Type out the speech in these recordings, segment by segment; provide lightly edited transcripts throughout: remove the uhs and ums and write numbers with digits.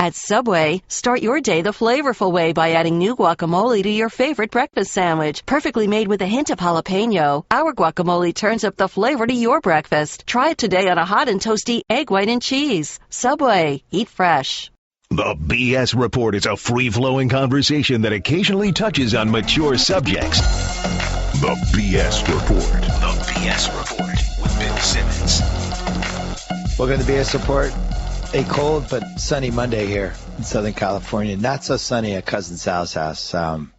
At Subway, start your day the flavorful way by adding new guacamole to your favorite breakfast sandwich. Perfectly made with a hint of jalapeno, our guacamole turns up the flavor to your breakfast. Try it today on a hot and toasty egg, white, and cheese. Subway, eat fresh. The B.S. Report is a free-flowing conversation that occasionally touches on mature subjects. The B.S. Report. The B.S. Report with Bill Simmons. Welcome to the B.S. Report. A cold but sunny Monday here in Southern California. Not so sunny at Cousin Sal's house.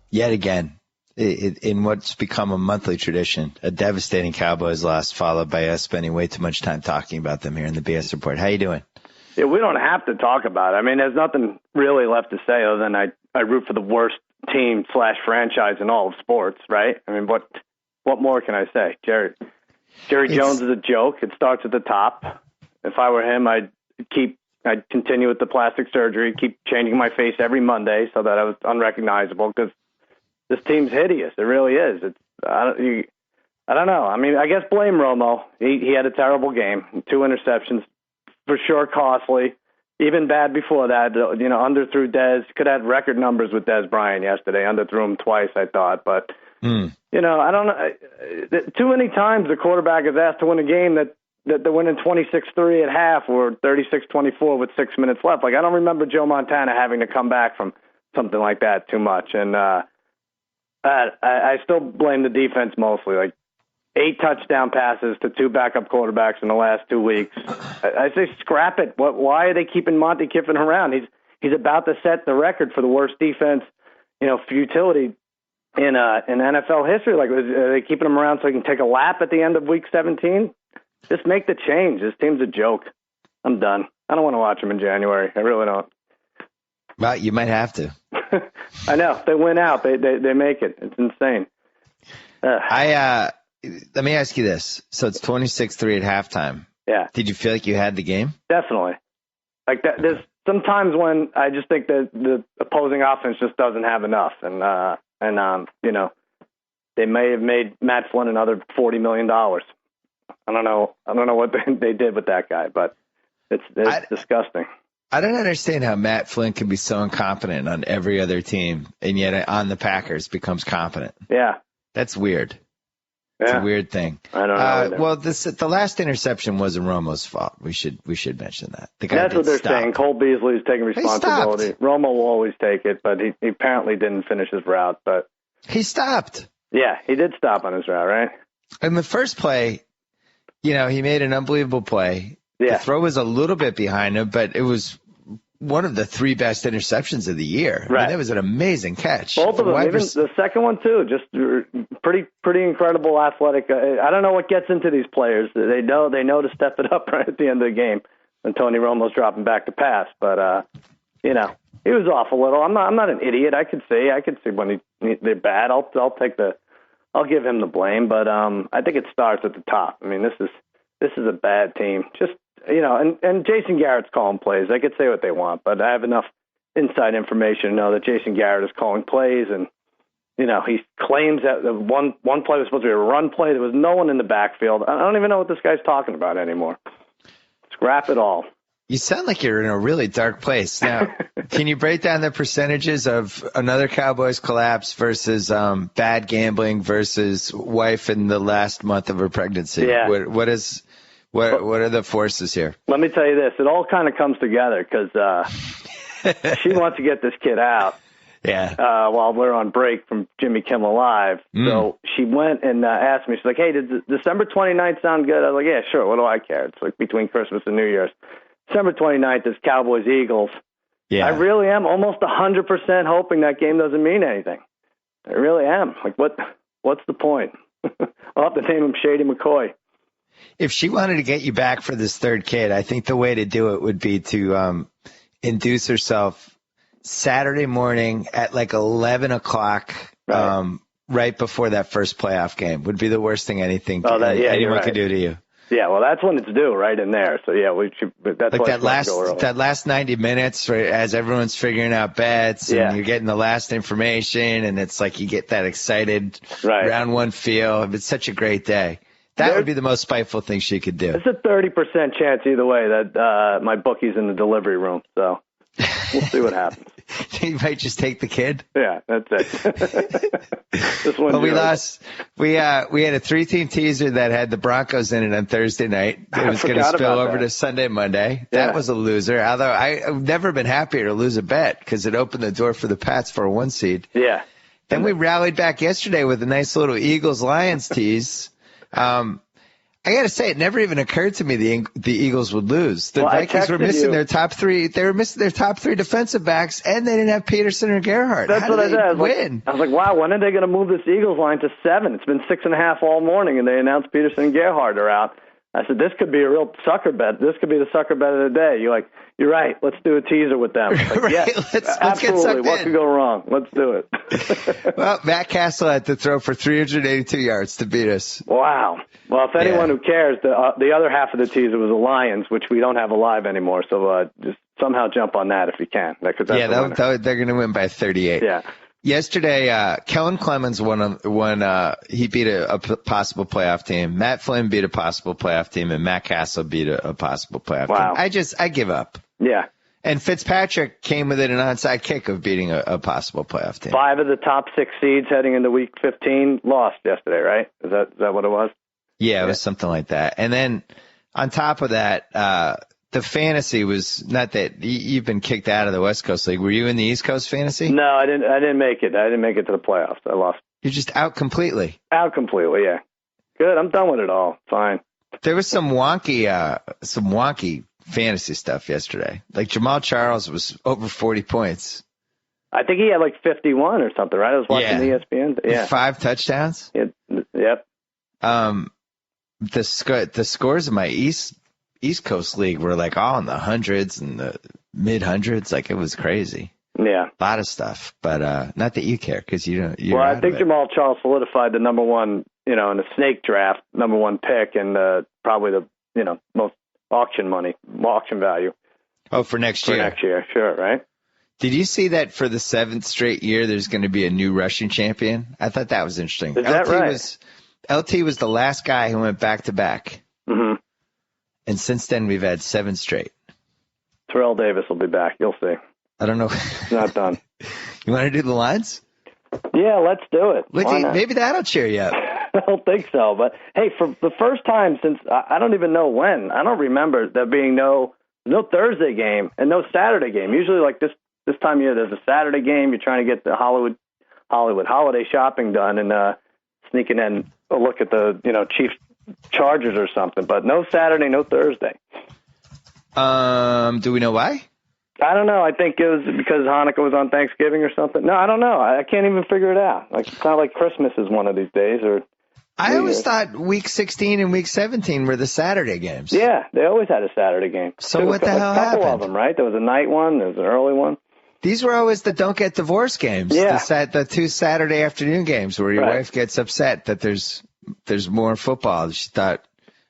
Yet again, in what's become a monthly tradition, a devastating Cowboys loss followed by us spending way too much time talking about them here in the B.S. Report. How you doing? Yeah, we don't have to talk about it. I mean, there's nothing really left to say other than I root for the worst team / franchise in all of sports, right? I mean, what more can I say? Jerry Jones is a joke. It starts at the top. If I were him, I'd continue with the plastic surgery, keep changing my face every Monday so that I was unrecognizable because this team's hideous. It really is. I don't know. I mean, I guess blame Romo. He had a terrible game, 2 interceptions, for sure costly. Even bad before that, underthrew Dez. Could have had record numbers with Dez Bryant yesterday. Underthrew him twice, I thought. But, I don't know. Too many times the quarterback is asked to win a game that they're winning 26-3 at half or 36-24 with 6 minutes left. Like, I don't remember Joe Montana having to come back from something like that too much. And I still blame the defense mostly. Like, 8 touchdown passes to 2 backup quarterbacks in the last 2 weeks. I say scrap it. Why are they keeping Monty Kiffin around? He's about to set the record for the worst defense, futility in NFL history. Like, are they keeping him around so he can take a lap at the end of week 17? Just make the change. This team's a joke. I'm done. I don't want to watch them in January. I really don't. Well, you might have to. I know. If they win out, they make it. It's insane. Let me ask you this. So it's 26-3 at halftime. Yeah. Did you feel like you had the game? Definitely. Like that. There's sometimes when I just think that the opposing offense just doesn't have enough, and they may have made Matt Flynn another $40 million. I don't know what they did with that guy, but it's disgusting. I don't understand how Matt Flynn can be so incompetent on every other team, and yet on the Packers becomes competent. Yeah. That's weird. It's a weird thing. I don't know. Well, the last interception wasn't Romo's fault. We should mention that. That's what they're saying. Cole Beasley's taking responsibility. Romo will always take it, but he apparently didn't finish his route. But he stopped. Yeah, he did stop on his route, right? In the first play, he made an unbelievable play. Yeah. The throw was a little bit behind him, but it was one of the 3 best interceptions of the year. Right. I mean, that was an amazing catch. Both of them, even the second one too, just pretty incredible athletic. I don't know what gets into these players. They know to step it up right at the end of the game when Tony Romo's dropping back to pass. But he was off a little. I'm not an idiot. I could see when they're bad. I'll give him the blame. But I think it starts at the top. I mean, this is a bad team. Just and Jason Garrett's calling plays. They could say what they want, but I have enough inside information to know that Jason Garrett is calling plays, and he claims that the one play was supposed to be a run play. There was no one in the backfield. I don't even know what this guy's talking about anymore. Scrap it all. You sound like you're in a really dark place. Now, can you break down the percentages of another Cowboys collapse versus bad gambling versus wife in the last month of her pregnancy? Yeah. What are the forces here? Let me tell you this. It all kind of comes together because she wants to get this kid out. Yeah. While we're on break from Jimmy Kimmel Live. So she went and asked me, she's like, hey, did December 29th sound good? I was like, yeah, sure. What do I care? It's like between Christmas and New Year's. December 29th is Cowboys-Eagles. Yeah. I really am almost 100% hoping that game doesn't mean anything. I really am. Like, what's the point? I'll have to name him Shady McCoy. If she wanted to get you back for this third kid, I think the way to do it would be to induce herself Saturday morning at like 11 o'clock, right before that first playoff game. Would be the worst thing anyone could do to you. Yeah, well, that's when it's due, right in there. So yeah, that's like that last 90 minutes, right, as everyone's figuring out bets and you're getting the last information, and it's like you get that excited round one feel. It's such a great day. That would be the most spiteful thing she could do. It's a 30% chance either way that my bookie's in the delivery room. So We'll see what happens. You might just take the kid. Yeah, that's it. This one. Well, we lost. We had a 3-team teaser that had the Broncos in it on Thursday night. It was going to spill over to Sunday, Monday. Yeah. That was a loser. Although I've never been happier to lose a bet because it opened the door for the Pats for a 1 seed. Yeah. Then we rallied back yesterday with a nice little Eagles-Lions tease. I got to say, it never even occurred to me the Eagles would lose. The Vikings were missing their top 3. They were missing their top 3 defensive backs, and they didn't have Peterson or Gerhardt. That's what I said. I was like, wow, when are they going to move this Eagles line to 7? It's been 6.5 all morning, and they announced Peterson and Gerhardt are out. I said, this could be a real sucker bet. This could be the sucker bet of the day. You're right. Let's do a teaser with them. Like, right. Yes, Let's absolutely. get sucked What in. could go wrong? Let's do it. Well, Matt Castle had to throw for 382 yards to beat us. Wow. Well, if anyone who cares, the other half of the teaser was the Lions, which we don't have alive anymore. So just somehow jump on that if you can. They're going to win by 38. Yeah. Yesterday, Kellen Clemens won. He beat a possible playoff team. Matt Flynn beat a possible playoff team, and Matt Castle beat a possible playoff team. I give up. Yeah. And Fitzpatrick came within an onside kick of beating a possible playoff team. 5 of the top 6 seeds heading into Week 15 lost yesterday, right? Is that what it was? Yeah, it was something like that. And then on top of that, the fantasy was not that you've been kicked out of the West Coast League. Were you in the East Coast fantasy? No, I didn't make it. I didn't make it to the playoffs. I lost. You're just out completely. Out completely, yeah. Good. I'm done with it all. Fine. There was some wonky fantasy stuff yesterday. Like Jamal Charles was over 40 points. I think he had like 51 or something, right? I was watching ESPN. Yeah. 5 touchdowns. Yep. The scores in my East Coast League were like all in the hundreds and the mid hundreds. Like it was crazy. Yeah. A lot of stuff, but not that you care because you don't. Well, I think Jamal Charles solidified the number one, in the snake draft, number 1 pick, and probably the most auction value. Oh, for next year. For next year, sure, right? Did you see that for the 7th straight year, there's going to be a new rushing champion? I thought that was interesting. Is that right? LT was the last guy who went back to back. Mm-hmm. And since then, we've had 7 straight. Terrell Davis will be back. You'll see. I don't know. It's not done. You want to do the lines? Yeah, let's do it. Maybe that'll cheer you up. I don't think so. But, hey, for the first time since I don't even know when, I don't remember there being no Thursday game and no Saturday game. Usually like this time of year, there's a Saturday game. You're trying to get the Hollywood holiday shopping done and sneaking in a look at the, Chiefs Chargers or something. But no Saturday, no Thursday. Do we know why? I don't know. I think it was because Hanukkah was on Thanksgiving or something. No, I don't know. I can't even figure it out. Like it's not like Christmas is one of these days. Or I always thought Week 16 and Week 17 were the Saturday games. Yeah, they always had a Saturday game. So what the hell happened? A couple of them, right? There was a night one. There was an early one. These were always the don't get divorced games. Yeah. The 2 Saturday afternoon games where your wife gets upset that there's more football. She thought,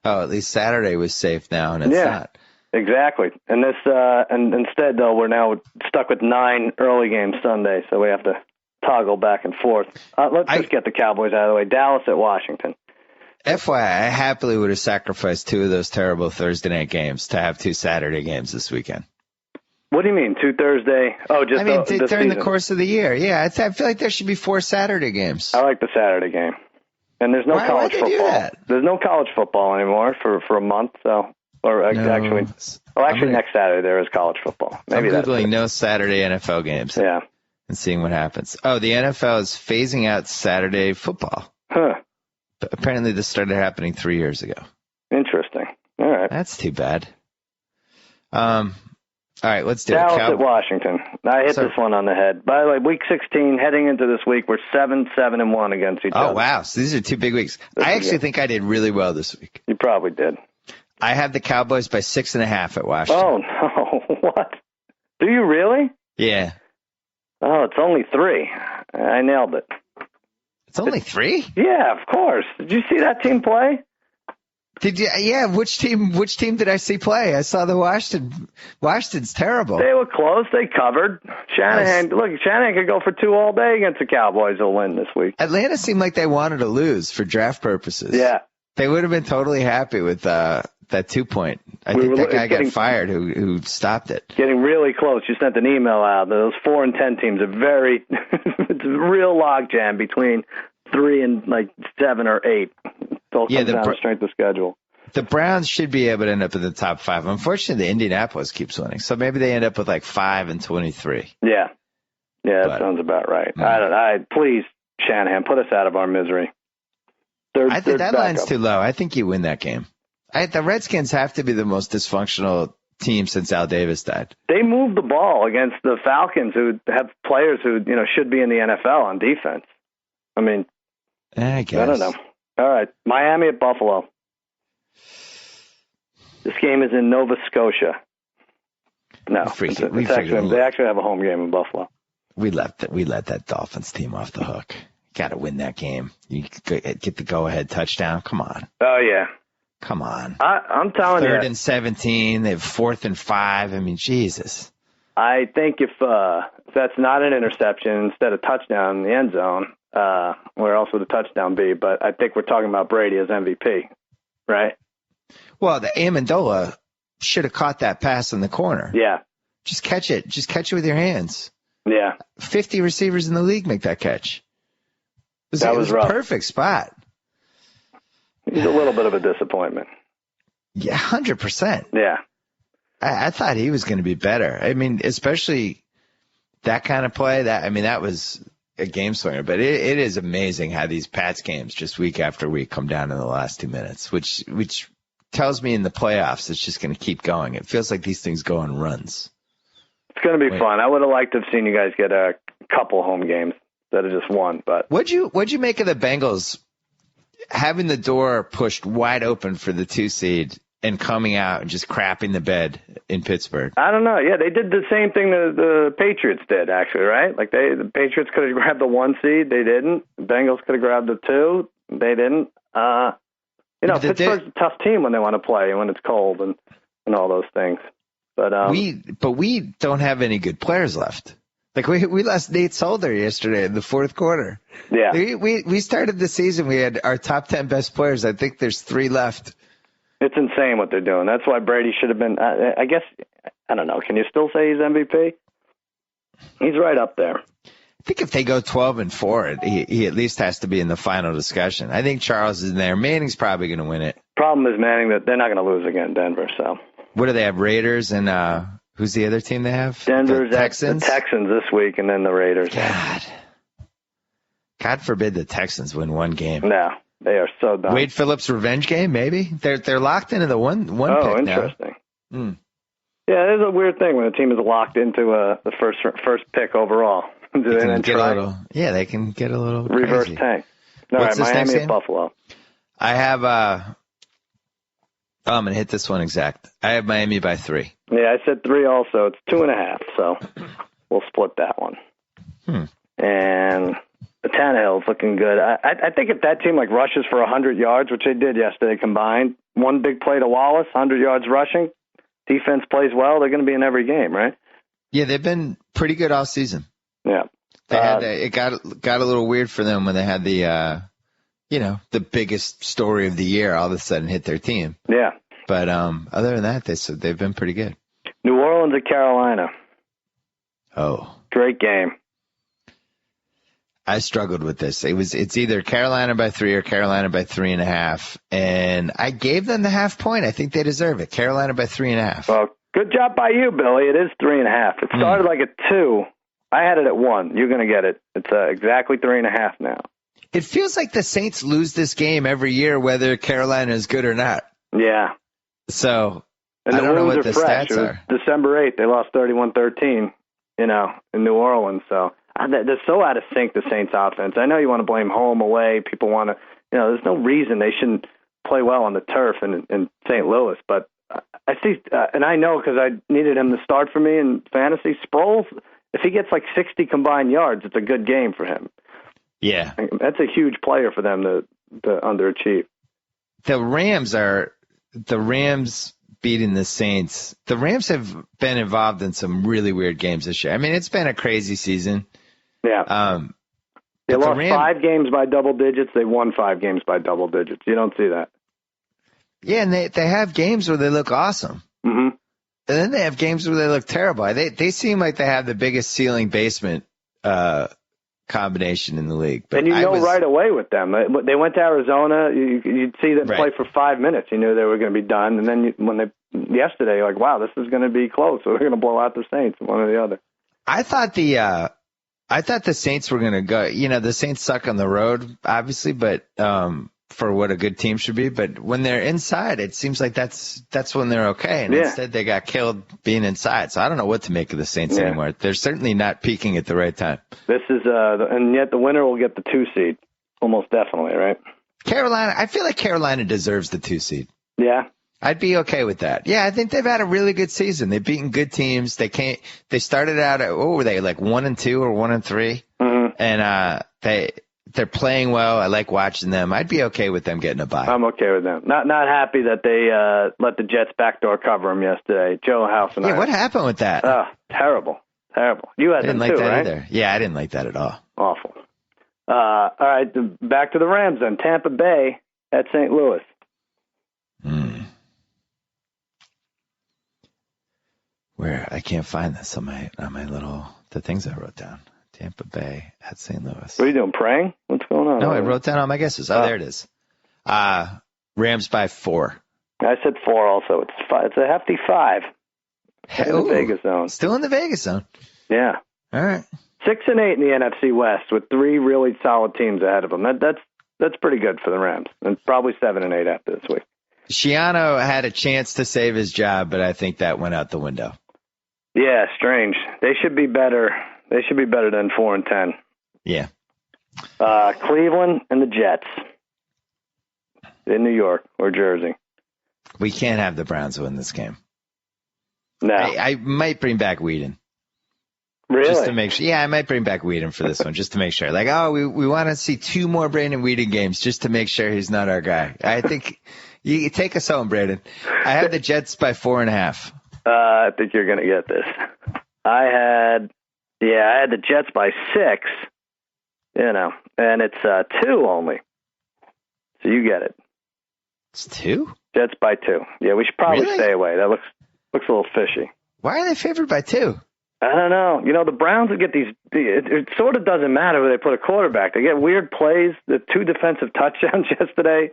at least Saturday was safe now, and it's not. Exactly. And this, and instead though, we're now stuck with 9 early games Sunday, so we have to toggle back and forth. Let's just get the Cowboys out of the way. Dallas at Washington. FYI, I happily would have sacrificed 2 of those terrible Thursday night games to have 2 Saturday games this weekend. What do you mean, 2 Thursday? Oh, just during the course of the year. Yeah, I feel like there should be 4 Saturday games. I like the Saturday game. And there's no college football. Do that? There's no college football anymore for a month, so. Actually, next Saturday there is college football. Maybe I'm Googling no Saturday NFL games. Yeah. And seeing what happens. Oh, the NFL is phasing out Saturday football. Huh. But apparently this started happening 3 years ago. Interesting. All right. That's too bad. All right, let's do Dallas at Washington. I hit this one on the head. By the way, Week 16, heading into this week, we're 7-7-1 against each other. Oh, wow. So these are 2 big weeks. I actually think I did really well this week. You probably did. I have the Cowboys by 6.5 at Washington. Oh, no. What? Do you really? Yeah. Oh, it's only 3. I nailed it. It's only 3? Yeah, of course. Did you see that team play? Did you? Yeah. Which team did I see play? I saw the Washington's terrible. They were close. They covered. Shanahan could go for 2 all day against the Cowboys. He'll win this week. Atlanta seemed like they wanted to lose for draft purposes. Yeah. They would have been totally happy with the that 2-point. I think that guy got fired who stopped it. Getting really close. You sent an email out. Those 4 and 10 teams are very, it's a real logjam between 3 and 7 or 8. It all comes down to strength of schedule. The Browns should be able to end up in the top 5. Unfortunately, the Indianapolis keeps winning, so maybe they end up with 5 and 23. Yeah, that sounds about right. Please, Shanahan, put us out of our misery. I think that line's too low. I think you win that game. The Redskins have to be the most dysfunctional team since Al Davis died. They moved the ball against the Falcons, who have players who should be in the NFL on defense. I mean, I guess. I don't know. All right, Miami at Buffalo. This game is in Nova Scotia. No, they actually have a home game in Buffalo. We let that Dolphins team off the hook. Got to win that game. You get the go-ahead touchdown. Come on. Oh, yeah. Come on. I'm telling you. 3rd and 17. They have 4th and 5. I mean, Jesus. I think if that's not an interception instead of touchdown in the end zone, where else would a touchdown be? But I think we're talking about Brady as MVP, right? Well, the Amendola should have caught that pass in the corner. Yeah. Just catch it. Just catch it with your hands. Yeah. 50 receivers in the league make that catch. That was rough. A perfect spot. He's a little bit of a disappointment. Yeah, 100%. Yeah. I thought he was going to be better. I mean, especially that kind of play. That was a game swinger. But it is amazing how these Pats games just week after week come down in the last 2 minutes, which tells me in the playoffs it's just going to keep going. It feels like these things go in runs. It's going to be fun. I would have liked to have seen you guys get a couple home games instead of just one. But what'd you make of the Bengals having the door pushed wide open for the 2 seed and coming out and just crapping the bed in Pittsburgh? I don't know. Yeah, they did the same thing that the Patriots did, actually, right? The Patriots could have grabbed the 1 seed. They didn't. The Bengals could have grabbed the 2. They didn't. Pittsburgh's a tough team when they want to play and when it's cold and all those things. But we don't have any good players left. We lost Nate Solder yesterday in the 4th quarter. Yeah. We started the season. We had our top 10 best players. I think there's 3 left. It's insane what they're doing. That's why Brady should have been. I guess I don't know. Can you still say he's MVP? He's right up there. I think if they go 12-4, he at least has to be in the final discussion. I think Charles is in there. Manning's probably going to win it. Problem is Manning that they're not going to lose again, Denver. So what do they have? Raiders and who's the other team they have? Denver's Texans. The Texans this week, and then the Raiders. God forbid the Texans win one game. No, they are so done. Wade Phillips' revenge game, maybe they're locked into the one pick now. Oh, interesting. Yeah, it is a weird thing when a team is locked into the first pick overall. They can get a little reverse crazy. tank. All right, Miami at Buffalo. I have I'm going to hit this one exact. I have Miami by 3. Yeah, I said 3 also. It's 2.5, so we'll split that one. And the Tannehill's looking good. I think if that team rushes for 100 yards, which they did yesterday combined, one big play to Wallace, 100 yards rushing, defense plays well, they're going to be in every game, right? Yeah, they've been pretty good all season. Yeah. They had it got a little weird for them when they had the the biggest story of the year all of a sudden hit their team. Yeah. But other than that, they've been pretty good. New Orleans at Carolina. Oh. Great game. I struggled with this. It's either Carolina by 3 or Carolina by 3.5, and I gave them the half point. I think they deserve it. Carolina by 3.5. Well, good job by you, Billy. It is 3.5. It started at 2. I had it at 1. You're going to get it. It's exactly 3.5 now. It feels like the Saints lose this game every year, whether Carolina is good or not. Yeah. So and I don't know what the stats are. December 8th, they lost 31-13, in New Orleans. So they're so out of sync, the Saints offense. I know you want to blame home, away. People want to, there's no reason they shouldn't play well on the turf in St. Louis. But I see, and I know because I needed him to start for me in fantasy. Sproles, if he gets 60 combined yards, it's a good game for him. Yeah. That's a huge player for them to underachieve. The Rams beating the Saints. The Rams have been involved in some really weird games this year. I mean, it's been a crazy season. Yeah. They lost 5 games by double digits. They won 5 games by double digits. You don't see that. Yeah, and they have games where they look awesome. Mm-hmm. And then they have games where they look terrible. They seem like they have the biggest ceiling basement combination in the league. But and right away with them. They went to Arizona. You'd see them play for 5 minutes. You knew they were going to be done. And then yesterday, you're like, wow, this is going to be close. So they're going to blow out the Saints, one or the other. I thought the Saints were going to go. The Saints suck on the road, obviously, but for what a good team should be. But when they're inside, it seems like that's when they're okay. And instead, they got killed being inside. So I don't know what to make of the Saints anymore. They're certainly not peaking at the right time. This is and yet the winner will get the 2 seed, almost definitely, right? Carolina. I feel like Carolina deserves the 2 seed. Yeah. I'd be okay with that. Yeah, I think they've had a really good season. They've beaten good teams. They started out at, what were they, like 1-2 or 1-3? Mm-hmm. And they're playing well. I like watching them. I'd be okay with them getting a bye. I'm okay with them. Not happy that they let the Jets backdoor cover them yesterday. Joe House and I. Yeah, what happened with that? Oh, terrible. You had I didn't them like too, that right? either. Yeah, I didn't like that at all. Awful. All right, back to the Rams then. Tampa Bay at St. Louis. Where I can't find this on my the things I wrote down. Tampa Bay at St. Louis. What are you doing, praying? What's going on? No, I wrote down all my guesses. Oh, there it is. Rams by 4. I said 4 also. It's 5. It's a hefty 5. In the Vegas zone. Still in the Vegas zone. Yeah. All right. 6-8 in the NFC West with 3 really solid teams ahead of them. That's pretty good for the Rams, and probably 7-8 after this week. Schiano had a chance to save his job, but I think that went out the window. Yeah, strange. They should be better. They should be better than 4-10. Yeah. Cleveland and the Jets in New York or Jersey. We can't have the Browns win this game. No. I might bring back Whedon. Really? Just to make sure. Yeah, I might bring back Whedon for this one, just to make sure. Like, we want to see 2 more Brandon Whedon games just to make sure he's not our guy. I think you take us home, Brandon. I had the Jets by 4.5. I think you're going to get this. I had the Jets by 6, and it's 2 only. So you get it. It's 2? Jets by 2. Yeah, we should probably Really? stay away. That looks a little fishy. Why are they favored by 2? I don't know. The Browns would get these. It sort of doesn't matter who they put a quarterback. They get weird plays. The 2 defensive touchdowns yesterday.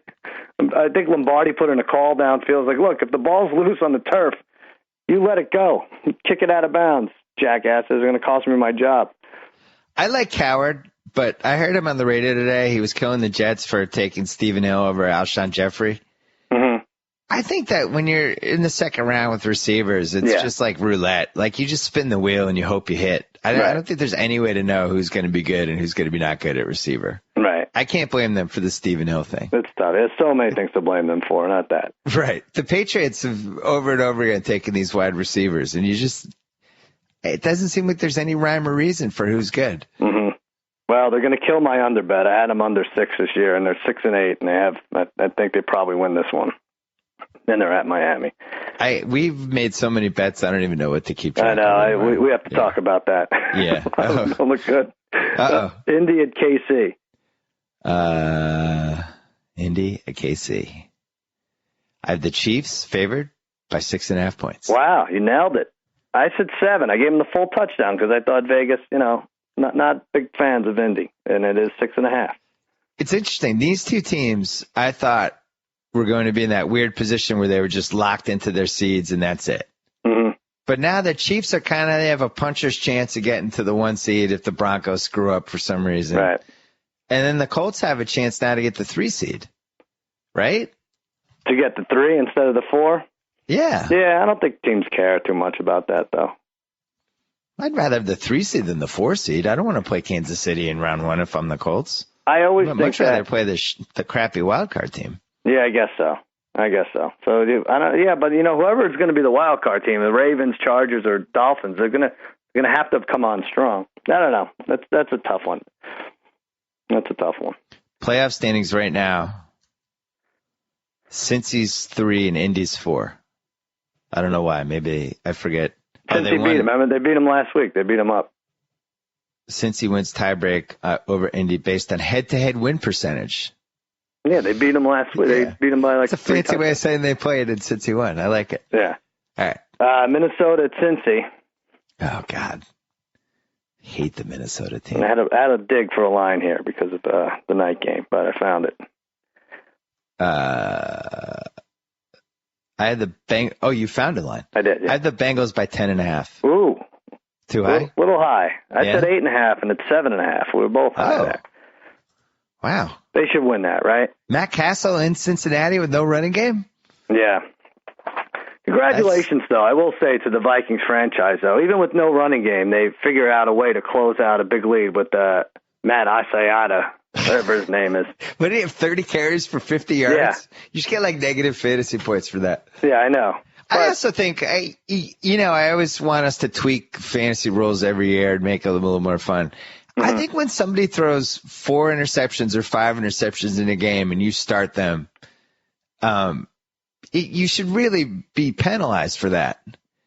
I think Lombardi put in a call downfield. Like, look, if the ball's loose on the turf, you let it go. You kick it out of bounds. Jackasses are going to cost me my job. I like Coward, but I heard him on the radio today. He was killing the Jets for taking Stephen Hill over Alshon Jeffrey. Mm-hmm. I think that when you're in the second round with receivers, it's just like roulette. Like, you just spin the wheel and you hope you hit. I don't think there's any way to know who's going to be good and who's going to be not good at receiver. Right. I can't blame them for the Stephen Hill thing. It's tough. There's so many things to blame them for, not that. Right. The Patriots have over and over again taken these wide receivers, and it doesn't seem like there's any rhyme or reason for who's good. Mm-hmm. Well, they're going to kill my under bet. I had them under 6 this year, and they're 6-8, and I think they probably win this one. Then they're at Miami. We've made so many bets, I don't even know what to keep track of. I know. Right? We have to talk about that. Yeah. Don't look good. Uh-oh. Indy at KC. Indy at KC. I have the Chiefs favored by 6.5 points. Wow, you nailed it. I said 7. I gave them the full touchdown because I thought Vegas, not big fans of Indy, and it is 6.5. It's interesting. These 2 teams, I thought, were going to be in that weird position where they were just locked into their seeds and that's it. Mm-hmm. But now the Chiefs are they have a puncher's chance of getting to the 1 seed if the Broncos screw up for some reason. Right. And then the Colts have a chance now to get the 3 seed, right? To get the 3 instead of the 4? Yeah. Yeah, I don't think teams care too much about that, though. I'd rather have the 3 seed than the 4 seed. I don't want to play Kansas City in round 1 if I'm the Colts. I always I'd think much rather play the crappy wild card team. Yeah, I guess so. So but whoever is going to be the wild card team, the Ravens, Chargers, or Dolphins, they're going to have to come on strong. I don't know. That's a tough one. Playoff standings right now. Cincy's 3 and Indy's 4. I don't know why. Maybe I forget. Cincy beat them. I mean, they beat them last week. They beat them up. Cincy wins tiebreak over Indy based on head-to-head win percentage. Yeah, they beat them last week. Yeah. They beat them by like It's a fancy way of saying they played and Cincy won. I like it. Yeah. All right. Minnesota at Cincy. Oh, God. Hate the Minnesota team. I had to dig for a line here because of the night game, but I found it. I had the Oh, you found a line. I did. Yeah. I had the Bengals by 10.5. Ooh. Too high? Little high. I said 8.5, and it's 7.5. We were both high there. Wow. They should win that, right? Matt Castle in Cincinnati with no running game? Yeah. Congratulations, though. I will say to the Vikings franchise, though, even with no running game, they figure out a way to close out a big lead with Matt Asiata, whatever his name is. What did he have, 30 carries for 50 yards? Yeah. You should get like negative fantasy points for that. Yeah, I know. But I also think, I always want us to tweak fantasy rules every year and make it a little more fun. Mm-hmm. I think when somebody throws 4 interceptions or 5 interceptions in a game and you start them, you should really be penalized for that.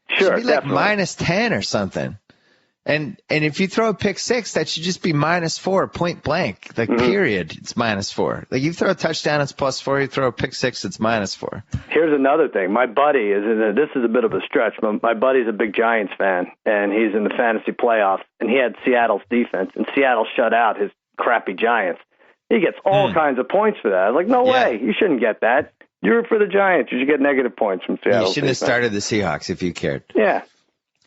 Sure, it should be like definitely. -10 or something. And if you throw a pick 6, that should just be -4, point blank. Like, period, it's -4. Like, you throw a touchdown, it's +4. You throw a pick 6, it's -4. Here's another thing. My buddy this is a bit of a stretch, but my buddy's a big Giants fan, and he's in the fantasy playoffs, and he had Seattle's defense, and Seattle shut out his crappy Giants. He gets all kinds of points for that. I was like, no way. You shouldn't get that. You root for the Giants. You should get negative points from Seattle. You shouldn't have started the Seahawks if you cared. Yeah.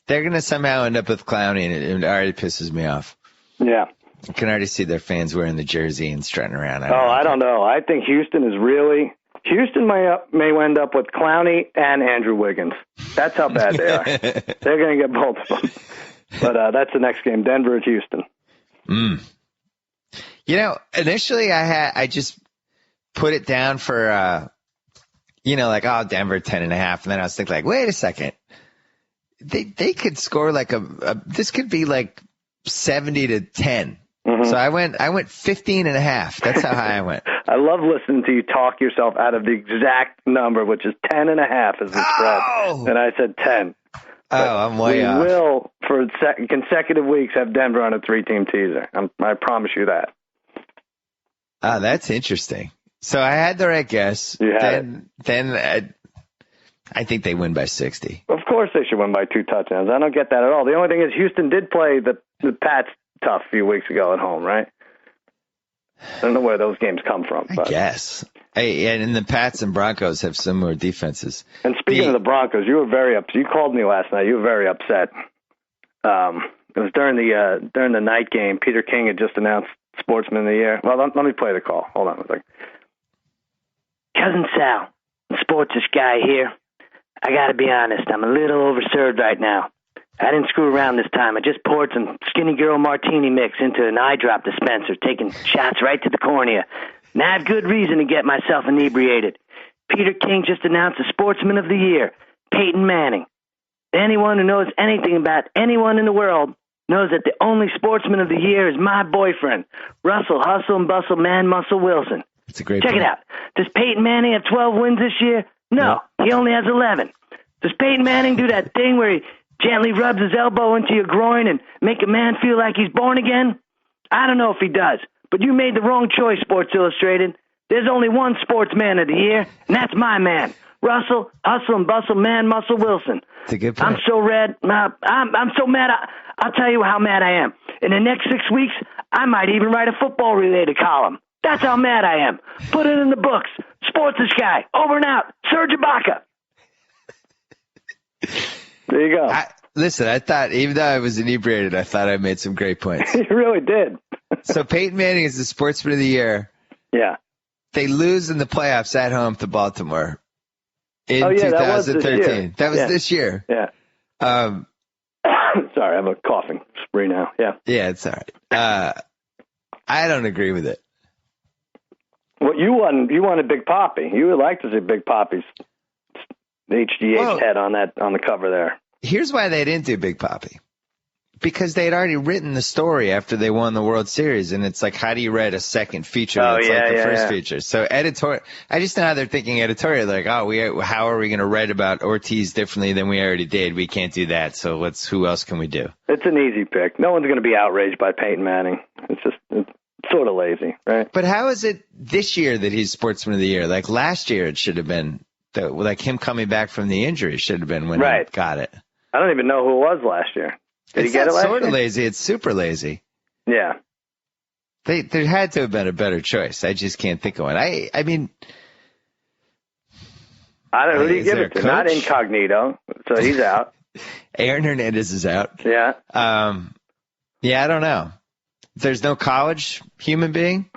They're going to somehow end up with Clowney, and it already pisses me off. Yeah. I can already see their fans wearing the jersey and strutting around. I don't know. I think Houston may end up with Clowney and Andrew Wiggins. That's how bad they are. They're going to get both of them. But that's the next game, Denver at Houston. Initially I just put it down for, Denver 10.5. And then I was thinking, wait a second. They could score this could be like 70-10. Mm-hmm. So I went 15.5. That's how high I went. I love listening to you talk yourself out of the exact number, which is 10.5 as the spread. And I said 10. I'm way off. We will, for consecutive weeks, have Denver on a 3-team teaser. I promise you that. That's interesting. So I had the right guess. Then I think they win by 60. Of course they should win by 2 touchdowns. I don't get that at all. The only thing is Houston did play the Pats tough a few weeks ago at home, right? I don't know where those games come from. I guess. Hey, and the Pats and Broncos have similar defenses. And speaking of the Broncos, you were very upset. You called me last night. You were very upset. It was during the night game. Peter King had just announced Sportsman of the Year. Well, let me play the call. Hold on a second. Cousin Sal, the sports-ish guy here. I got to be honest, I'm a little overserved right now. I didn't screw around this time. I just poured some Skinny Girl Martini mix into an eye drop dispenser, taking shots right to the cornea. And I have good reason to get myself inebriated. Peter King just announced the Sportsman of the Year, Peyton Manning. Anyone who knows anything about anyone in the world knows that the only Sportsman of the Year is my boyfriend, Russell Hustle and Bustle Man Muscle Wilson. It's a great Check point. it out. Does Peyton Manning have 12 wins this year? No, he only has 11. Does Peyton Manning do that thing where he gently rubs his elbow into your groin and make a man feel like he's born again? I don't know if he does, but you made the wrong choice, Sports Illustrated. There's only one Sportsman of the Year, and that's my man, Russell Hustle and Bustle Man Muscle Wilson. It's a good point. I'm so red. I'm so mad. I'll tell you how mad I am. In the next 6 weeks, I might even write a football-related column. That's how mad I am. Put it in the books. Sports-ish guy. Over and out. Serge Ibaka. There you go. Listen, I thought, even though I was inebriated, I thought I made some great points. You really did. So Peyton Manning is the Sportsman of the Year. Yeah. They lose in the playoffs at home to Baltimore in that was 2013. That was this year. Yeah. Sorry, I have a coughing spree now. Yeah. Yeah, it's all right. I don't agree with it. Well, you wanted Big Papi. You would like to see Big Papi's HGH head on the cover there. Here's why they didn't do Big Papi. Because they had already written the story after they won the World Series, and it's like, how do you write a second feature that's like the first feature? So editorial, I just know how they're thinking editorial. Like, how are we going to write about Ortiz differently than we already did? We can't do that. So who else can we do? It's an easy pick. No one's going to be outraged by Peyton Manning. It's sort of lazy, right? But how is it this year that he's Sportsman of the Year? Like last year, it should have been like him coming back from the injury should have been when he got it. I don't even know who it was last year. Did he get it last year? It's sort of lazy. It's super lazy. Yeah. There had to have been a better choice. I just can't think of one. I mean, I don't know. Who do you give it to? Not Incognito, so he's out. Aaron Hernandez is out. Yeah. Yeah, I don't know. There's no college human being?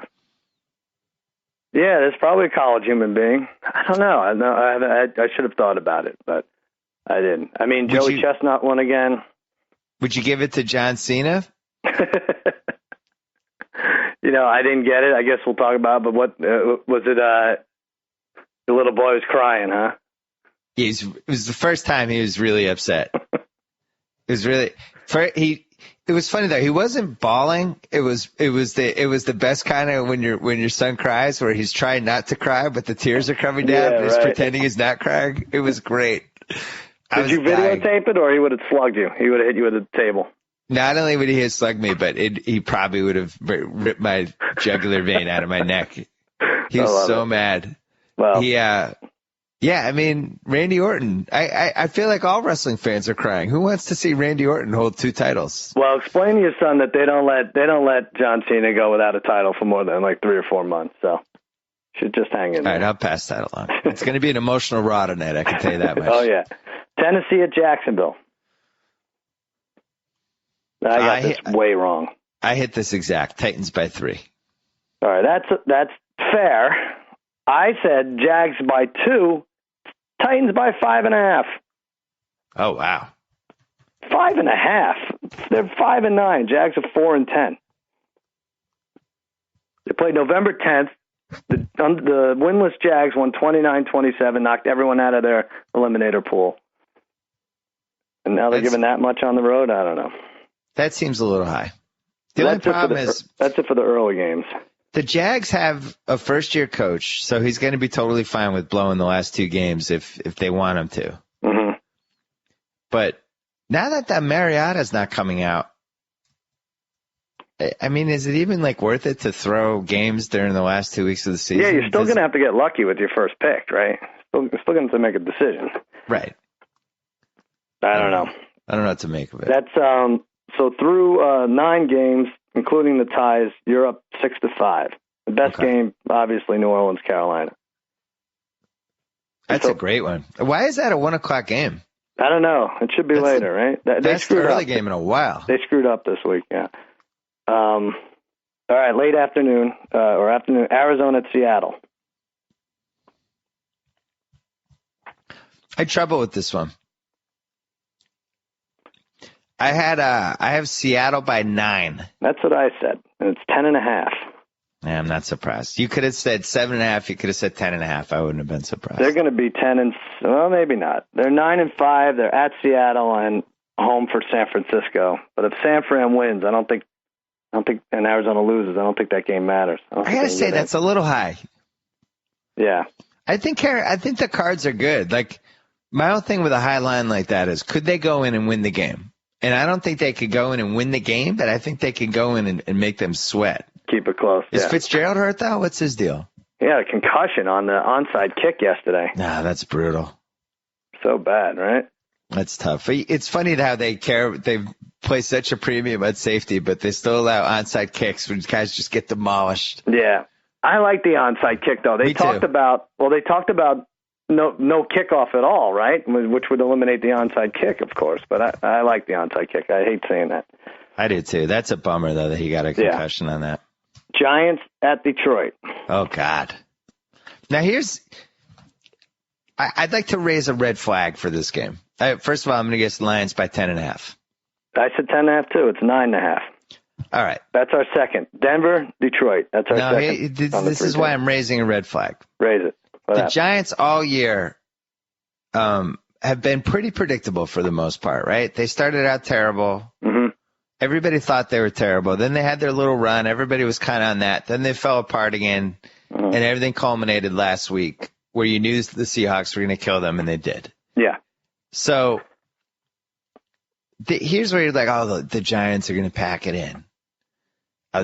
Yeah, there's probably a college human being. I don't know. I should have thought about it, but I didn't. I mean, Joey Chestnut won again. Would you give it to John Cena? I didn't get it. I guess we'll talk about it, but what was it? The little boy was crying, huh? It was the first time he was really upset. It was funny though. He wasn't bawling. It was the best kind of when your son cries, where he's trying not to cry, but the tears are coming down. Yeah, but he's pretending he's not crying. It was great. Did you videotape it, or he would have slugged you? He would have hit you with a table. Not only would he have slugged me, but he probably would have ripped my jugular vein out of my neck. He was so mad. Well, I mean, Randy Orton. I feel like all wrestling fans are crying. Who wants to see Randy Orton hold 2 titles? Well, explain to your son that they don't let John Cena go without a title for more than like 3 or 4 months. So should just hang in there. All right, I'll pass that along. It's going to be an emotional Raw tonight. I can tell you that much. Oh yeah, Tennessee at Jacksonville. I got this way wrong. I hit this exact. Titans by 3. All right, that's fair. I said Jags by 2, Titans by 5.5. Oh wow, 5.5. They're 5-9. Jags are 4-10. They played November 10th. The winless Jags won 29-27, knocked everyone out of their eliminator pool. And now they're giving that much on the road? I don't know. That seems a little high. The only problem is that's it for the early games. The Jags have a first-year coach, so he's going to be totally fine with blowing the last 2 games if they want him to. Mm-hmm. But now that Mariotta's not coming out, I mean, is it even worth it to throw games during the last 2 weeks of the season? Yeah, you're still going to have to get lucky with your first pick, right? You're still going to have to make a decision. Right. I don't know. I don't know what to make of it. That's so through 9 games, including the ties, you're up 6-5. The best game, obviously, New Orleans, Carolina. That's a great one. Why is that a 1:00 game? I don't know. It should be later, right? That's the early game in a while. They screwed up this week, yeah. All right, late afternoon, Arizona at Seattle. I had trouble with this one. I have Seattle by 9. That's what I said, and it's 10.5. Yeah, I'm not surprised. You could have said 7.5. You could have said 10.5. I wouldn't have been surprised. They're going to be 10 well, maybe not. They're 9-5. They're at Seattle and home for San Francisco. But if San Fran wins, I don't think, and Arizona loses, I don't think that game matters. I gotta say that's a little high. Yeah, I think the Cards are good. My whole thing with a high line like that is, could they go in and win the game? And I don't think they could go in and win the game, but I think they could go in and make them sweat. Keep it close. Is Fitzgerald hurt, though? What's his deal? Yeah, a concussion on the onside kick yesterday. Nah, that's brutal. So bad, right? That's tough. It's funny how they place such a premium on safety, but they still allow onside kicks when guys just get demolished. Yeah. I like the onside kick, though. They talked about no kickoff at all, right? Which would eliminate the onside kick, of course. But I like the onside kick. I hate saying that. I do, too. That's a bummer, though, that he got a concussion on that. Giants at Detroit. Oh, God. Now, I'd like to raise a red flag for this game. First of all, I'm going to guess Lions by 10.5. I said 10.5, too. It's 9.5. All right. That's our second. Denver, Detroit. That's our second. This is why I'm raising a red flag. Raise it. The Giants all year have been pretty predictable for the most part, right? They started out terrible. Mm-hmm. Everybody thought they were terrible. Then they had their little run. Everybody was kind of on that. Then they fell apart again, and everything culminated last week where you knew the Seahawks were going to kill them, and they did. Yeah. So here's where you're like, oh, the Giants are going to pack it in.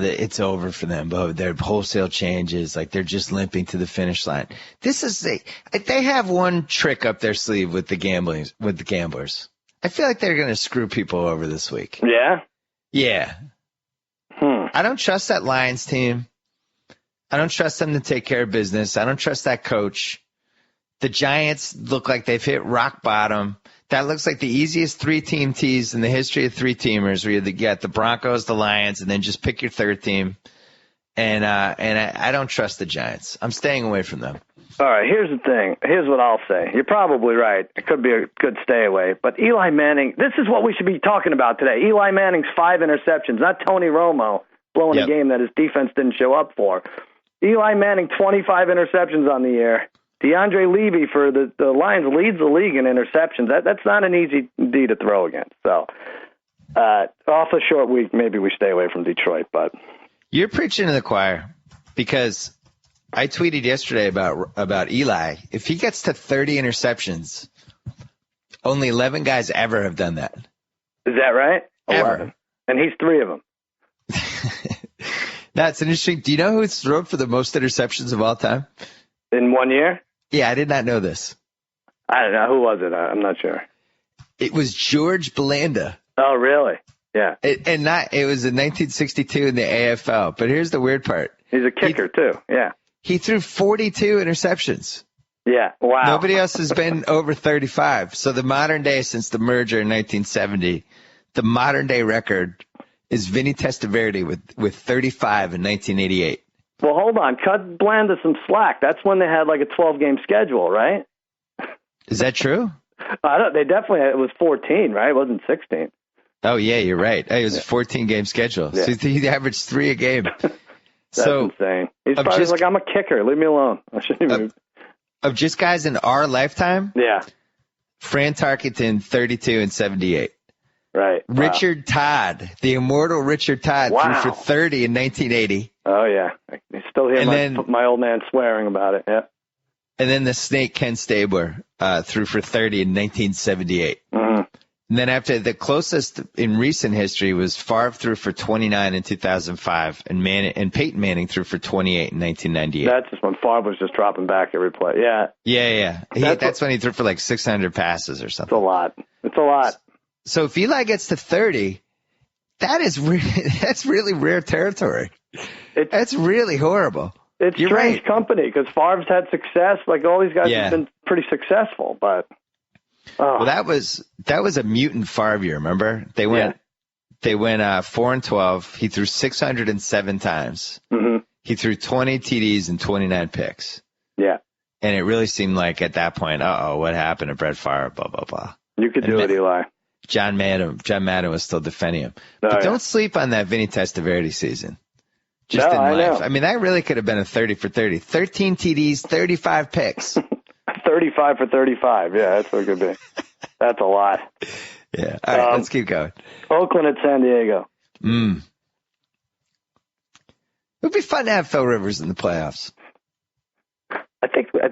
It's over for them. But their wholesale changes, like they're just limping to the finish line. They have one trick up their sleeve with the gamblers. I feel like they're going to screw people over this week. Yeah? Yeah. I don't trust that Lions team. I don't trust them to take care of business. I don't trust that coach. The Giants look like they've hit rock bottom. That looks like the easiest three-team tease in the history of three-teamers, where you get the Broncos, the Lions, and then just pick your third team. And I don't trust the Giants. I'm staying away from them. All right, here's the thing. Here's what I'll say. You're probably right. It could be a good stay away. But Eli Manning, this is what we should be talking about today. Eli Manning's 5 interceptions, not Tony Romo blowing a game that his defense didn't show up for. Eli Manning, 25 interceptions on the year. DeAndre Levy for the Lions leads the league in interceptions. That's not an easy D to throw against. So, off a short week, maybe we stay away from Detroit. But you're preaching to the choir, because I tweeted yesterday about Eli. If he gets to 30 interceptions, only 11 guys ever have done that. Is that right? Ever. 11. And he's 3 of them. That's interesting. Do you know who's thrown for the most interceptions of all time? In 1 year? Yeah, I did not know this. I don't know. Who was it? I'm not sure. It was George Belanda. Oh, really? Yeah. It was in 1962 in the AFL. But here's the weird part. He's a kicker, too. Yeah. He threw 42 interceptions. Yeah. Wow. Nobody else has been over 35. So the modern day, since the merger in 1970, the modern day record is Vinny Testaverde with 35 in 1988. Well, hold on. Cut Blanda some slack. That's when they had like a 12-game schedule, right? Is that true? They definitely had, it was 14, right? It wasn't 16. Oh, yeah, you're right. It was a 14-game schedule. Yeah. So he averaged 3 a game. That's insane. He's probably like, I'm a kicker. Leave me alone. I shouldn't even. Of just guys in our lifetime? Yeah. Fran Tarkenton, 32 and 78. Right. Richard Todd, the immortal Richard Todd, threw for 30 in 1980. Oh, yeah. I still hear my old man swearing about it. Yeah. And then the snake Ken Stabler threw for 30 in 1978. Mm-hmm. And then after, the closest in recent history was Favre threw for 29 in 2005, and Peyton Manning threw for 28 in 1998. That's just when Favre was just dropping back every play. Yeah. Yeah. That's when he threw for like 600 passes or something. It's a lot. So if Eli gets to 30, that's really rare territory. That's really horrible. It's strange company, because Favre's had success. Like, all these guys have been pretty successful, but. Well, that was a mutant Favre year. Remember, they went 4-12. He threw 607 times. Mm-hmm. He threw 20 TDs and 29 picks. Yeah, and it really seemed like at that point, what happened to Brett Favre? Blah blah blah. You could do it, Eli. John Madden was still defending him. But don't sleep on that Vinny Testaverde season. Just in life. Know. I mean, that really could have been a 30 for 30. 13 TDs, 35 picks. 35 for 35. Yeah, that's what it could be. That's a lot. Yeah. All right, let's keep going. Oakland at San Diego. It would be fun to have Phil Rivers in the playoffs. I think we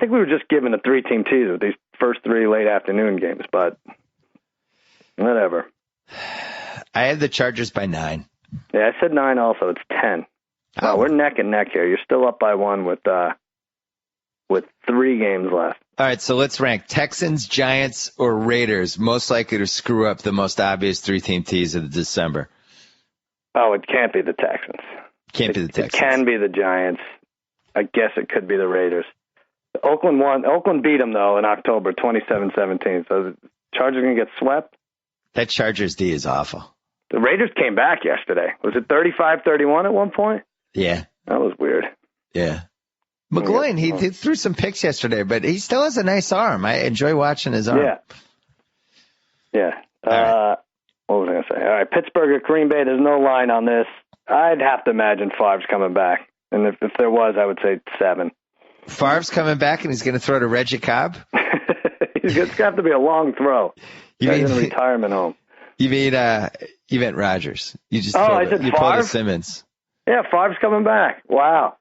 were just given a 3-team tease with these first 3 late afternoon games, but whatever. I had the Chargers by 9. Yeah, I said 9 also. It's 10. Oh. We're neck and neck here. You're still up by 1 with 3 games left. All right, so let's rank Texans, Giants, or Raiders most likely to screw up the most obvious 3-team tease of December. Oh, it can't be the Texans. Can't be the Texans. It can be the Giants. I guess it could be the Raiders. Oakland won. Oakland beat them, though, in October, 27-17. So the Chargers going to get swept? That Chargers D is awful. The Raiders came back yesterday. Was it 35-31 at one point? Yeah. That was weird. Yeah. McGloin, he threw some picks yesterday, but he still has a nice arm. I enjoy watching his arm. Yeah. Right. What was I going to say? All right, Pittsburgh at Green Bay, there's no line on this. I'd have to imagine Favre's coming back. And if there was, I would say 7. Favre's coming back, and he's going to throw to Reggie Cobb? It's going to have to be a long throw. He's in a retirement home. You meant Rodgers. You just pulled a Simmons. Yeah, Favre's coming back. Wow,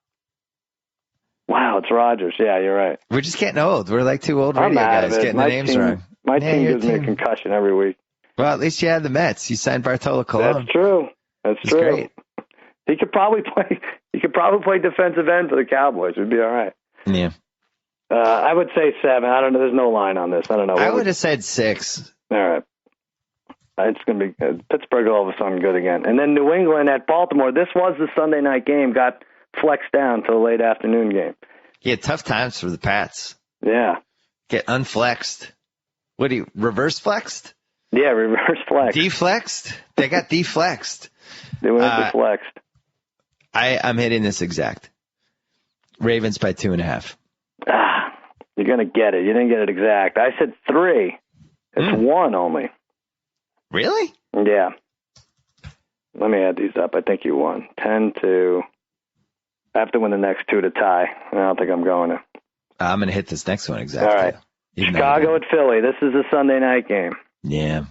it's Rodgers. Yeah, you're right. We're just getting old. We're like 2 old radio guys getting the names wrong. My team gives me a concussion every week. Well, at least you had the Mets. You signed Bartolo Colon. That's true. That's true. Great. He could probably play. He could probably play defensive end for the Cowboys. We'd be all right. Yeah. I would say 7. I don't know. There's no line on this. I don't know. I would have said 6. All right. It's going to be good. Pittsburgh all of a sudden good again. And then New England at Baltimore. This was the Sunday night game. Got flexed down to the late afternoon game. Yeah, tough times for the Pats. Yeah. Get unflexed. What do you, reverse flexed? Yeah, reverse flex. Deflexed? They got deflexed. They went deflexed. I'm hitting this exact. Ravens by 2.5. You're going to get it. You didn't get it exact. I said 3. It's 1 only. Really? Yeah. Let me add these up. I think you won. 10-2. I have to win the next 2 to tie. I don't think I'm going to. I'm going to hit this next one exactly. All right. Chicago at Philly. This is a Sunday night game. Yeah.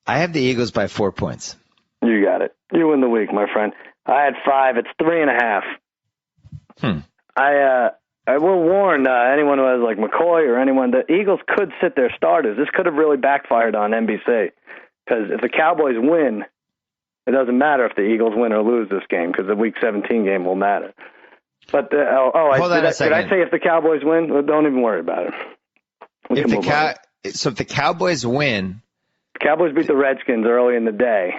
I have the Eagles by 4 points. You got it. You win the week, my friend. I had 5. It's 3.5. I will warn anyone who has like McCoy or anyone, the Eagles could sit their starters. This could have really backfired on NBC because if the Cowboys win, it doesn't matter if the Eagles win or lose this game because the Week 17 game will matter. But did I say if the Cowboys win? Well, don't even worry about it. So if the Cowboys win, Cowboys beat the Redskins early in the day.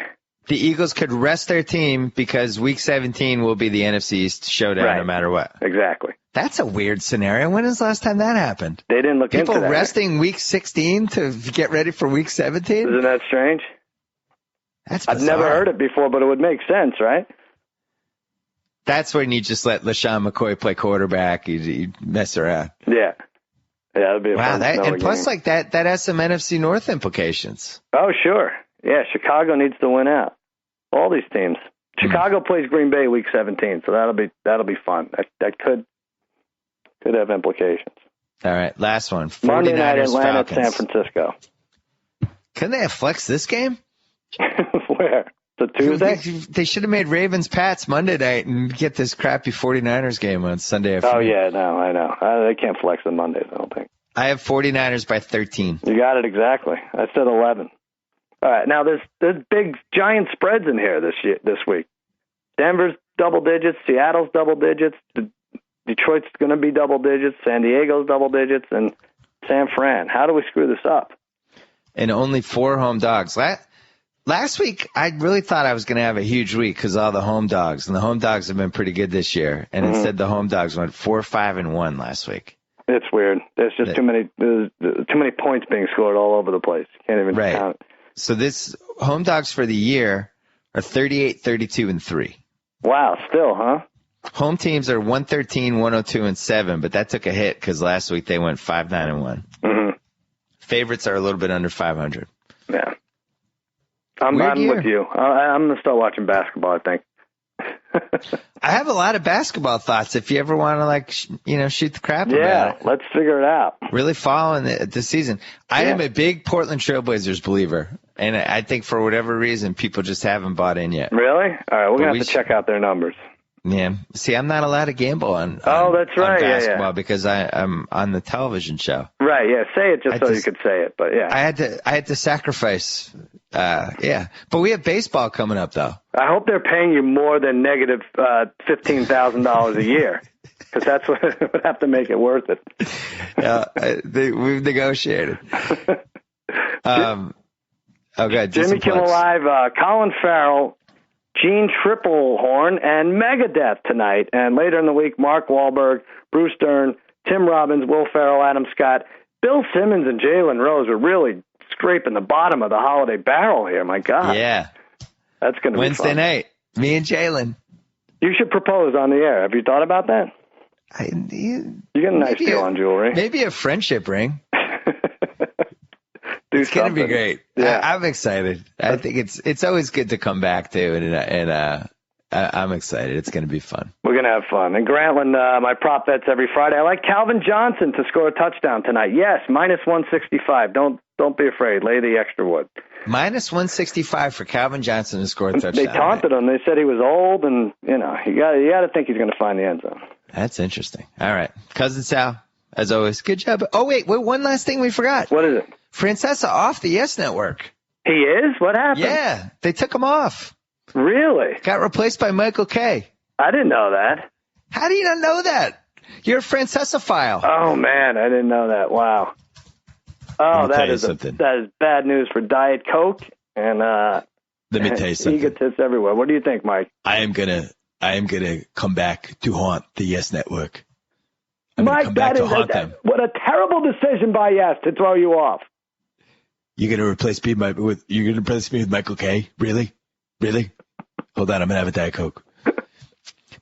The Eagles could rest their team because Week 17 will be the NFC East showdown no matter what. Exactly. That's a weird scenario. When was the last time that happened? They didn't look into that. People resting Week 16 to get ready for Week 17? Isn't that strange? That's bizarre. I've never heard it before, but it would make sense, right? That's when you just let LaShawn McCoy play quarterback. You mess around. Yeah. Yeah, that'd be a fun and plus, game. like that has some NFC North implications. Oh, sure. Yeah, Chicago needs to win out. All these teams. Chicago plays Green Bay Week 17, so that'll be fun. That could have implications. All right, last one. Monday night, Atlanta, Falcons. San Francisco. Couldn't they have flexed this game? Where? The Tuesday? They should have made Ravens Pats Monday night and get this crappy 49ers game on Sunday afternoon. Oh, yeah, no, I know. They can't flex on Mondays, I don't think. I have 49ers by 13. You got it exactly. I said 11. All right, now there's big, giant spreads in here this week. Denver's double digits, Seattle's double digits, Detroit's going to be double digits, San Diego's double digits, and San Fran. How do we screw this up? And only 4 home dogs. Last week, I really thought I was going to have a huge week because all the home dogs, and the home dogs have been pretty good this year. And instead, the home dogs went 4-5-1 last week. It's weird. There's just too many points being scored all over the place. You can't even count. So this home dogs for the year are 38, 32, and 3. Wow, still, huh? Home teams are 113, 102, and 7, but that took a hit because last week they went 5-9-1. Mm-hmm. Favorites are a little bit under 500. Yeah. I'm with you. I'm going to start watching basketball, I think. I have a lot of basketball thoughts if you ever want to, shoot the crap about it. Yeah, let's figure it out. Really following the season. I am a big Portland Trailblazers believer, and I think for whatever reason, people just haven't bought in yet. Really? All right, we're going to have to check out their numbers. Yeah. See, I'm not allowed to gamble on that's right. basketball because I'm on the television show. Right, yeah. Say it just so you could say it, but yeah. I had to sacrifice. But we have baseball coming up, though. I hope they're paying you more than negative $15,000 a year, because that's what would have to make it worth it. We've negotiated. Jimmy Kimmel Live, Colin Farrell, Gene Triplehorn, and Megadeth tonight. And later in the week, Mark Wahlberg, Bruce Dern, Tim Robbins, Will Ferrell, Adam Scott, Bill Simmons, and Jalen Rose are really scraping the bottom of the holiday barrel here. My God. Yeah. That's going to be Wednesday fun. night, me and Jalen. You should propose on the air. Have you thought about that? You get a nice deal on jewelry. Maybe a friendship ring. It's going to be great. Yeah. I'm excited. I think it's always good to come back to, and I'm excited. It's going to be fun. We're going to have fun. And Grantland, my prop bets every Friday. I like Calvin Johnson to score a touchdown tonight. Yes, minus 165. Don't be afraid. Lay the extra wood. Minus 165 for Calvin Johnson to score a touchdown. They taunted him. They said he was old, and you got to think he's going to find the end zone. That's interesting. All right, Cousin Sal, as always, good job. Oh wait, one last thing we forgot. What is it? Francesa off the Yes Network. He is? What happened? Yeah, they took him off. Really? Got replaced by Michael K. I didn't know that. How do you not know that? You're a Francessophile. Oh, man, I didn't know that. Wow. Oh, that is bad news for Diet Coke and let me tell you something. egotists everywhere. What do you think, Mike? I am gonna come back to haunt the Yes Network. Mike, what a terrible decision by Yes to throw you off. You're gonna replace me with Michael K. Really? Hold on, I'm gonna have a Diet Coke.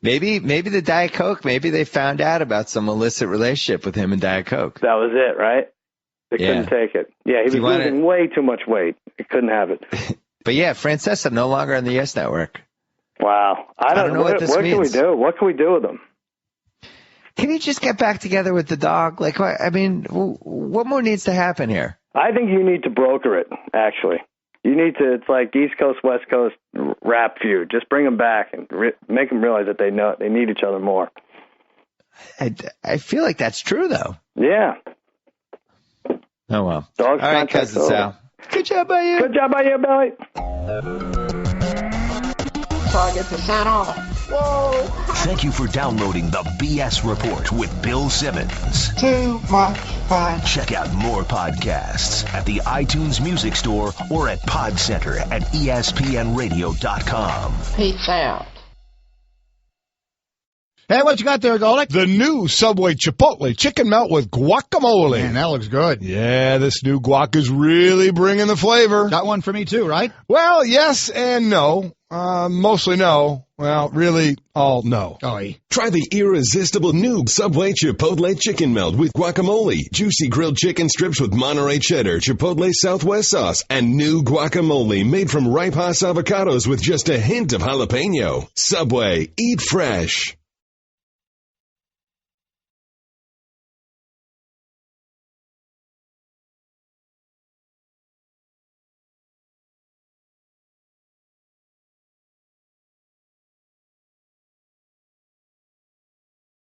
Maybe the Diet Coke. Maybe they found out about some illicit relationship with him and Diet Coke. That was it, right? They couldn't take it. Yeah, he was losing way too much weight. He couldn't have it. But yeah, Francesa no longer on the Yes Network. Wow. I don't know what this means. What can we do? What can we do with him? Can you just get back together with the dog? Like, I mean, what more needs to happen here? I think you need to broker it, actually. You need to, it's like East Coast, West Coast rap feud. Just bring them back and make them realize that they need each other more. I feel like that's true, though. Yeah. Oh, well. All right, Cousin Sal. Good job by you. Good job by you, Billy. Target percent off. Whoa. Thank you for downloading the B.S. Report with Bill Simmons. Too much fun. Check out more podcasts at the iTunes Music Store or at Podcenter at ESPNradio.com. Peace out. Hey, what you got there, Golick? The new Subway Chipotle chicken melt with guacamole. Man, that looks good. Yeah, this new guac is really bringing the flavor. Got one for me too, right? Well, yes and no. Mostly no. Well, really, all no. Try the irresistible new Subway Chipotle chicken melt with guacamole, juicy grilled chicken strips with Monterey cheddar, Chipotle Southwest sauce, and new guacamole made from ripe Hass avocados with just a hint of jalapeno. Subway, eat fresh.